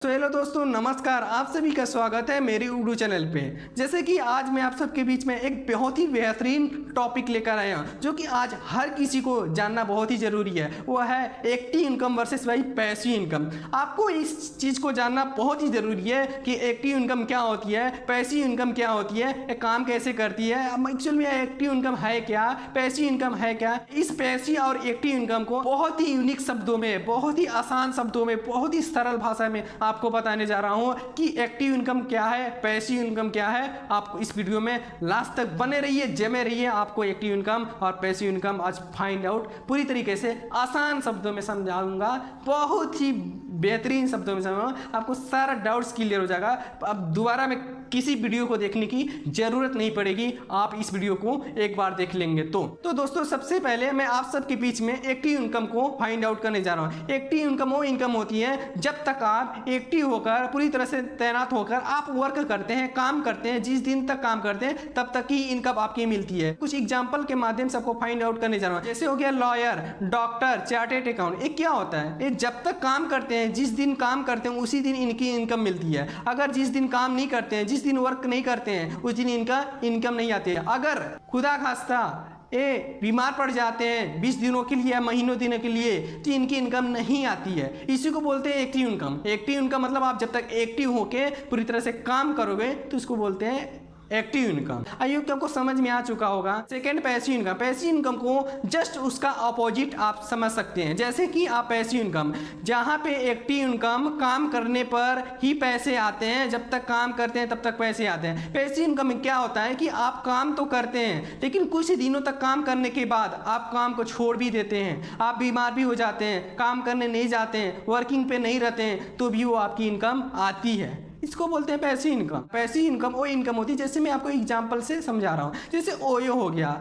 तो हेलो दोस्तों, नमस्कार। आप सभी का स्वागत है मेरी उर्दू चैनल पे। जैसे कि आज मैं आप सबके बीच में एक बहुत ही बेहतरीन टॉपिक लेकर आया हूँ जो कि आज हर किसी को जानना बहुत ही ज़रूरी है। वो है एक्टिव इनकम वर्सेस भाई पैसिव इनकम। आपको इस चीज़ को जानना बहुत ही ज़रूरी है कि एक्टिव इनकम क्या होती है, पैसिव इनकम क्या होती है, एक काम कैसे करती है। एक्चुअल में एक्टिव इनकम है क्या, पैसिव इनकम है क्या। इस पैसिव और एक्टिव इनकम को बहुत ही यूनिक शब्दों में, बहुत ही आसान शब्दों में, बहुत ही सरल भाषा में आपको बताने जा रहा हूं कि एक्टिव इनकम क्या है, पैसिव इनकम क्या है। आप इस वीडियो में लास्ट तक बने रहिए, जमे रहिए। आपको एक्टिव इनकम और पैसिव इनकम आज फाइंड आउट पूरी तरीके से आसान शब्दों में समझाऊंगा, बहुत ही बेहतरीन शब्दों में समझाऊंगा। आपको सारा डाउट्स क्लियर हो जाएगा। अब दोबारा में किसी वीडियो को देखने की जरूरत नहीं पड़ेगी, आप इस वीडियो को एक बार देख लेंगे तो दोस्तों, सबसे पहले मैं आप सबके बीच में एक्टिव इनकम को फाइंड आउट करने जा रहा हूं। एक्टिव इनकम वो इनकम होती है जब तक आप एक्टिव होकर, पूरी तरह से तैनात होकर आप वर्क करते हैं, काम करते हैं। जिस दिन तक काम करते हैं तब तक ही इनकम आपकी मिलती है। कुछ एग्जांपल के माध्यम से आपको फाइंड आउट करने जा रहा हूं। जैसे हो गया लॉयर, डॉक्टर, चार्टेड अकाउंट। ये क्या होता है? ये जब तक काम करते हैं, जिस दिन काम करते हैं उसी दिन इनकी इनकम मिलती है। अगर जिस दिन काम नहीं करते हैं, जिस दिन वर्क नहीं करते हैं, उस दिन इनका इनकम नहीं आती है। अगर खुदा खास्ता ये बीमार पड़ जाते हैं 20 दिनों के लिए या महीनों दिनों के लिए, तो इनकी इनकम नहीं आती है। इसी को बोलते हैं एक्टिव इनकम। एक्टिव इनकम मतलब आप जब तक एक्टिव होके पूरी तरह से काम करोगे तो इसको बोलते हैं एक्टिव इनकम। आई होप आपको समझ में आ चुका होगा। Second, passive income. Passive income को जस्ट उसका अपोजिट आप समझ सकते हैं। जैसे कि आप पैसिव इनकम, जहां पे एक्टिव इनकम काम करने पर ही पैसे आते हैं, जब तक काम करते हैं तब तक पैसे आते हैं। पैसिव इनकम में क्या होता है कि आप काम तो करते हैं लेकिन कुछ दिनों तक काम करने के बाद आप काम को छोड़ भी देते हैं, आप बीमार भी हो जाते हैं, काम करने नहीं जाते हैं, वर्किंग पे नहीं रहते हैं, तो भी वो आपकी इनकम आती है। इसको बोलते हैं पैसिव इनकम। पैसिव इनकम वो इनकम होती है, जैसे मैं आपको एग्जांपल से समझा रहा हूँ। जैसे ओयो हो गया,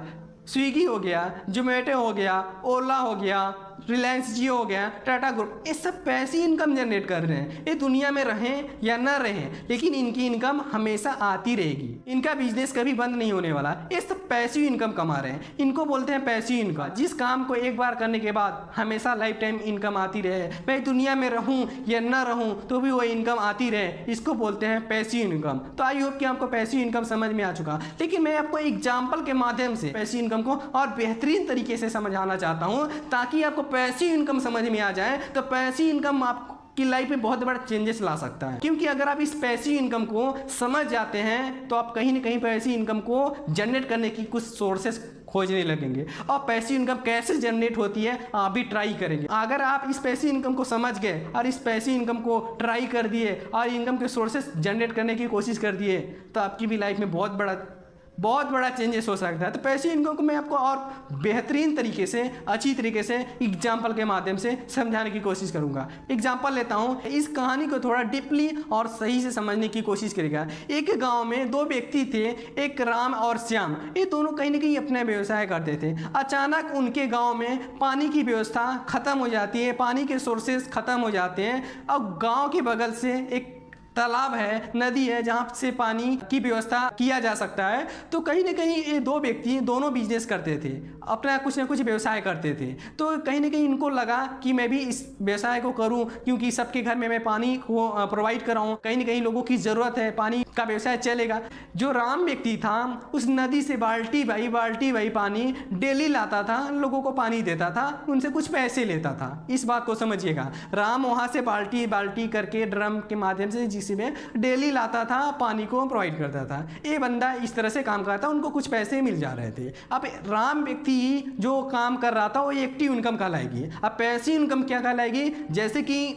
स्विगी हो गया, जोमेटो हो गया, ओला हो गया, रिलायंस जियो हो गया, टाटा ग्रुप, ये सब पैसिव इनकम जनरेट कर रहे हैं। ये दुनिया में रहें या ना रहें, लेकिन इनकी इनकम हमेशा आती रहेगी। इनका बिजनेस कभी बंद नहीं होने वाला। ये सब पैसिव इनकम कमा रहे हैं, इनको बोलते हैं पैसिव इनकम। जिस काम को एक बार करने के बाद हमेशा लाइफ टाइम इनकम आती रहे, मैं दुनिया में रहूं या ना रहूं तो भी वो इनकम आती रहे, इसको बोलते हैं पैसिव इनकम। तो आई होप कि आपको पैसिव इनकम समझ में आ चुका। लेकिन मैं आपको एग्जाम्पल के माध्यम से पैसिव इनकम को और बेहतरीन तरीके से समझाना चाहता हूं, ताकि आपको पैसिव इनकम समझ में आ जाए। तो पैसिव इनकम आपकी लाइफ में बहुत बड़ा चेंजेस ला सकता है, क्योंकि अगर आप इस पैसिव इनकम को समझ जाते हैं तो आप कहीं ना कहीं पैसिव इनकम को जनरेट करने की कुछ सोर्सेस खोजने लगेंगे। और पैसिव इनकम कैसे जनरेट होती है आप भी ट्राई करेंगे। अगर आप इस पैसिव इनकम को समझ गए और इस पैसिव इनकम को ट्राई कर दिए और इनकम के सोर्सेस जनरेट करने की कोशिश कर दिए, तो आपकी भी लाइफ में बहुत बड़ा चेंजेस हो सकता है। तो पैसिव इनकम को मैं आपको और बेहतरीन तरीके से, अच्छी तरीके से एग्जाम्पल के माध्यम से समझाने की कोशिश करूंगा। एग्जाम्पल लेता हूं, इस कहानी को थोड़ा डीपली और सही से समझने की कोशिश करेगा। एक गांव में दो व्यक्ति थे, एक राम और श्याम। ये दोनों कहीं ना कहीं अपना व्यवसाय करते थे। अचानक उनके गाँव में पानी की व्यवस्था खत्म हो जाती है, पानी के सोर्सेस खत्म हो जाते हैं। अब गाँव के बगल से एक तालाब है, नदी है, जहाँ से पानी की व्यवस्था किया जा सकता है। तो कहीं ना कहीं ये दो व्यक्ति दोनों बिजनेस करते थे, अपना कुछ ना कुछ व्यवसाय करते थे। तो कहीं ना कहीं इनको लगा कि मैं भी इस व्यवसाय को करूं, क्योंकि सबके घर में मैं पानी को प्रोवाइड कराऊं, कहीं ना कहीं लोगों की ज़रूरत है, पानी का व्यवसाय चलेगा। जो राम व्यक्ति था उस नदी से बाल्टी बाई पानी डेली लाता था, लोगों को पानी देता था, उनसे कुछ पैसे लेता था। इस बात को समझिएगा। राम वहाँ से बाल्टी करके ड्रम के माध्यम से में डेली लाता था, पानी को प्रोवाइड करता था। ये बंदा इस तरह से काम करता, उनको कुछ पैसे मिल जा रहे थे। अब राम व्यक्ति जो काम कर रहा था वो एक्टिव इनकम कहलाएगी। अब पैसिव इनकम क्या कहलाएगी? जैसे कि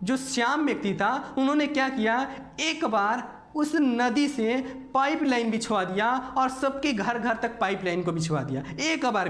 जो श्याम व्यक्ति था, उन्होंने क्या किया, एक बार उस नदी से पाइपलाइन बिछवा दिया और सबके घर घर तक पाइपलाइन को बिछवा दिया। एक बार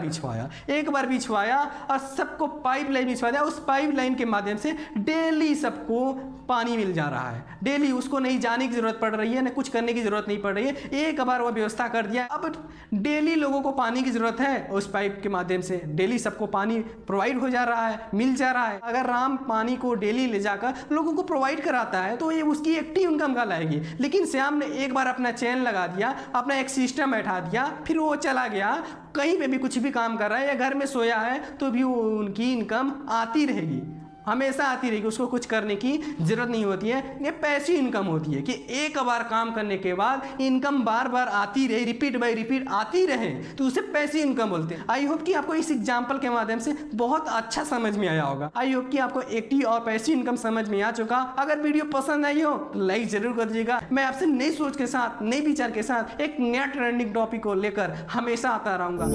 बिछवाया और सबको पाइपलाइन बिछवा दिया। उस पाइपलाइन के माध्यम से डेली सबको पानी मिल जा रहा है। डेली उसको नहीं जाने की जरूरत पड़ रही है, ना कुछ करने की जरूरत नहीं पड़ रही है। एक बार वो व्यवस्था कर दिया। अब डेली लोगों को पानी की जरूरत है, उस पाइप के माध्यम से डेली सबको पानी प्रोवाइड हो जा रहा है, मिल जा रहा है। अगर राम पानी को डेली ले जाकर लोगों को प्रोवाइड कराता है तो ये उसकी एक्टिव इनकम कहलाएगी। लेकिन श्याम ने एक बार अपना चैन लगा दिया, अपना एक सिस्टम बैठा दिया, फिर वो चला गया, कहीं पे भी कुछ भी काम कर रहा है या घर में सोया है तो भी वो उनकी इनकम आती रहेगी। हमेशा आती रहेगी, उसको कुछ करने की जरूरत नहीं होती है। ये पैसिव इनकम होती है कि एक बार काम करने के बाद इनकम बार बार आती रहे, रिपीट बाय रिपीट आती रहे, तो उसे पैसिव इनकम बोलते हैं। आई होप कि आपको इस एग्जांपल के माध्यम से बहुत अच्छा समझ में आया होगा। आई होप कि आपको एक्टिव और पैसिव इनकम समझ में आ चुका। अगर वीडियो पसंद आई हो तो लाइक जरूर कर दीजिएगा। मैं आपसे नई सोच के साथ, नई विचार के साथ एक नया ट्रेंडिंग टॉपिक को लेकर हमेशा आता रहूंगा।